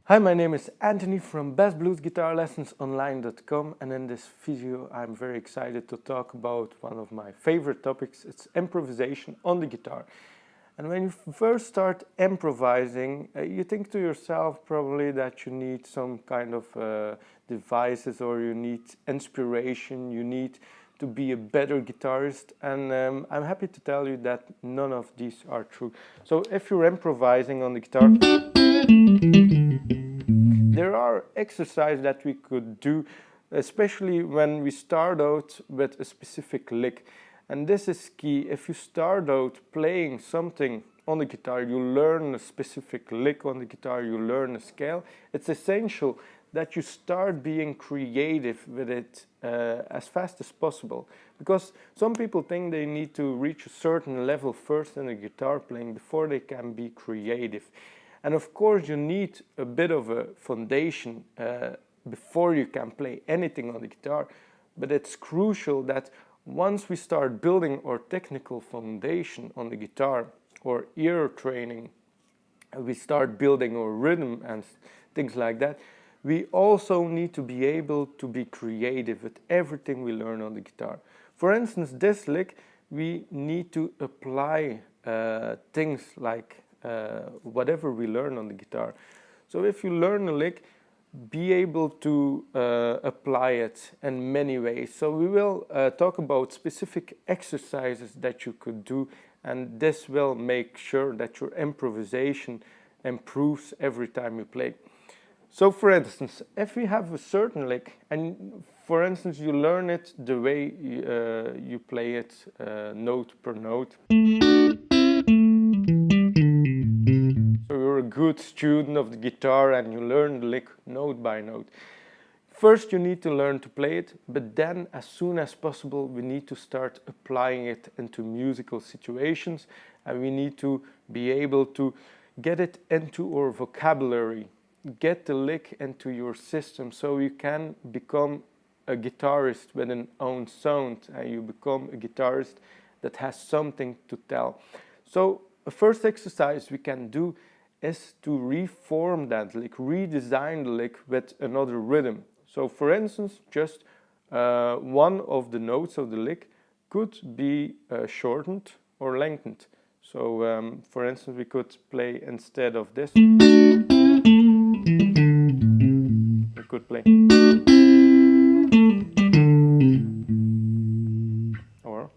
Hi, my name is Anthony from bestbluesguitarlessonsonline.com, and in this video I'm very excited to talk about one of my favorite topics. It's improvisation on the guitar. And when you first start improvising, you think to yourself probably that you need some kind of devices, or you need inspiration, you need to be a better guitarist, and I'm happy to tell you that none of these are true. So if you're improvising on the guitar, there are exercises that we could do, especially when we start out with a specific lick. And this is key. If you start out playing something on the guitar, you learn a specific lick on the guitar, you learn a scale, it's essential that you start being creative with it as fast as possible. Because some people think they need to reach a certain level first in the guitar playing before they can be creative. And of course you need a bit of a foundation before you can play anything on the guitar, but it's crucial that once we start building our technical foundation on the guitar, or ear training, we start building our rhythm and things like that, we also need to be able to be creative with everything we learn on the guitar. For instance, this lick, we need to apply things like whatever we learn on the guitar. So if you learn a lick, be able to apply it in many ways. So we will talk about specific exercises that you could do, and this will make sure that your improvisation improves every time you play. So for instance, if we have a certain lick, and for instance you learn it the way you play it note per note, you're a good student of the guitar and you learn the lick note by note. First you need to learn to play it, but then as soon as possible we need to start applying it into musical situations, and we need to be able to get it into our vocabulary, get the lick into your system, so you can become a guitarist with an own sound, and you become a guitarist that has something to tell. So the first exercise we can do is to reform that lick, redesign the lick with another rhythm. So for instance, just one of the notes of the lick could be shortened or lengthened. So for instance, we could play, instead of this, we could play, or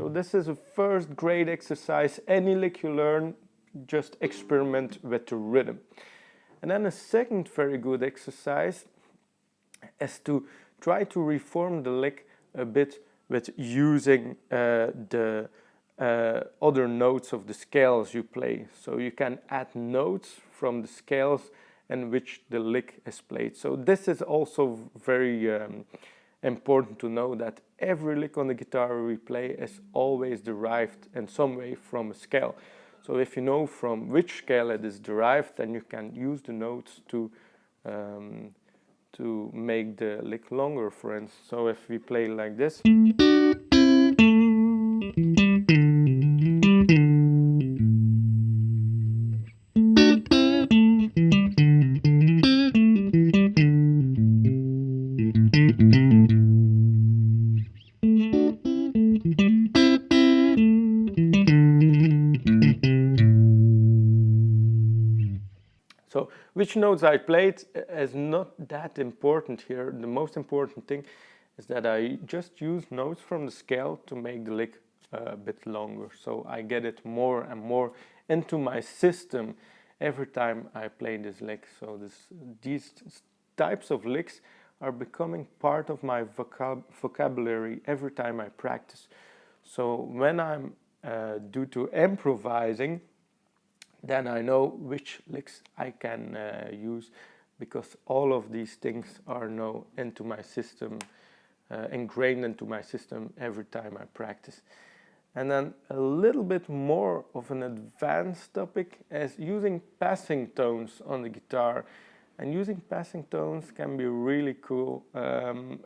this is a first great exercise. Any lick you learn, just experiment with the rhythm. And then a second very good exercise is to try to reform the lick a bit with using the other notes of the scales you play. So you can add notes from the scales in which the lick is played. So this is also very important to know, that every lick on the guitar we play is always derived in some way from a scale. So if you know from which scale it is derived, then you can use the notes to make the lick longer, for instance. So if we play like this, so which notes I played is not that important here. The most important thing is that I just use notes from the scale to make the lick a bit longer. So I get it more and more into my system every time I play this lick. So these types of licks are becoming part of my vocabulary every time I practice. So when I'm due to improvising, then I know which licks I can use, because all of these things are now into my system, ingrained into my system every time I practice. And then a little bit more of an advanced topic is using passing tones on the guitar. And using passing tones can be really cool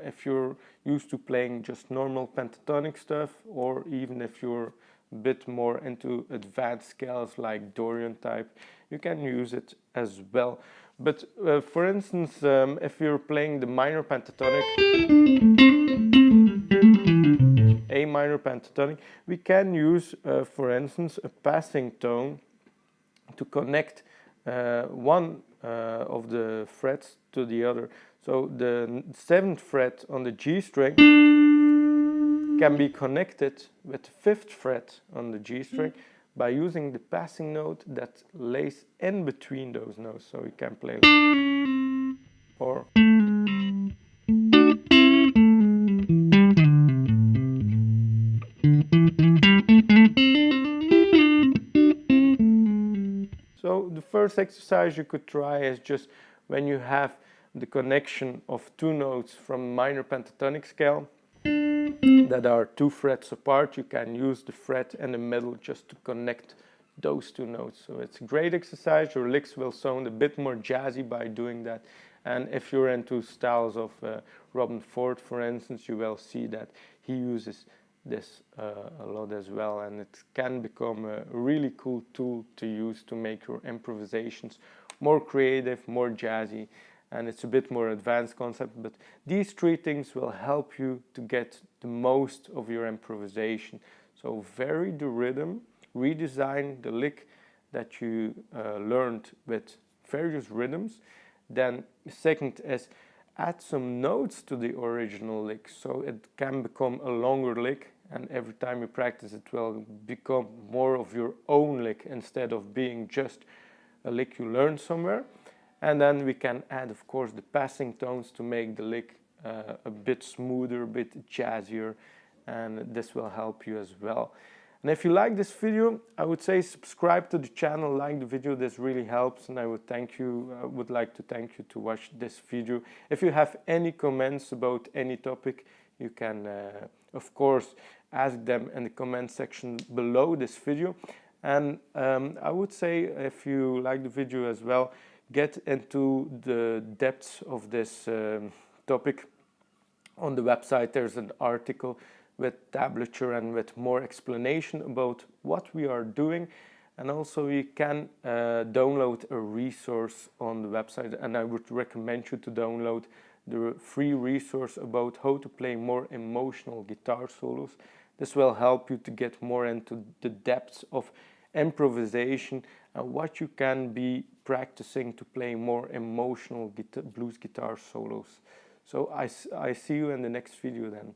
if you're used to playing just normal pentatonic stuff, or even if you're a bit more into advanced scales like Dorian type, you can use it as well. But for instance, if you're playing the minor pentatonic, A minor pentatonic, we can use, for instance, a passing tone to connect one of the frets to the other. So the 7th fret on the G string can be connected with the 5th fret on the G string by using the passing note that lays in between those notes. So you can play or so the first exercise you could try is just when you have the connection of two notes from minor pentatonic scale that are 2 frets apart, you can use the fret in the middle just to connect those two notes. So it's a great exercise. Your licks will sound a bit more jazzy by doing that. And if you're into styles of Robin Ford, for instance, you will see that he uses this a lot as well, and it can become a really cool tool to use to make your improvisations more creative, more jazzy, and it's a bit more advanced concept. But these 3 things will help you to get the most of your improvisation. So vary the rhythm, redesign the lick that you learned with various rhythms. Then second is add some notes to the original lick, so it can become a longer lick, and every time you practice it will become more of your own lick instead of being just a lick you learned somewhere. And then we can add, of course, the passing tones to make the lick a bit smoother, a bit jazzier, and this will help you as well. And if you like this video, I would say subscribe to the channel, like the video, this really helps, and I would like to thank you to watch this video. If you have any comments about any topic, you can of course ask them in the comment section below this video. And I would say, if you like the video as well, get into the depths of this topic. On the website there's an article with tablature and with more explanation about what we are doing, and also you can download a resource on the website, and I would recommend you to download the free resource about how to play more emotional guitar solos. This will help you to get more into the depths of improvisation and what you can be practicing to play more emotional blues guitar solos. So I see you in the next video then.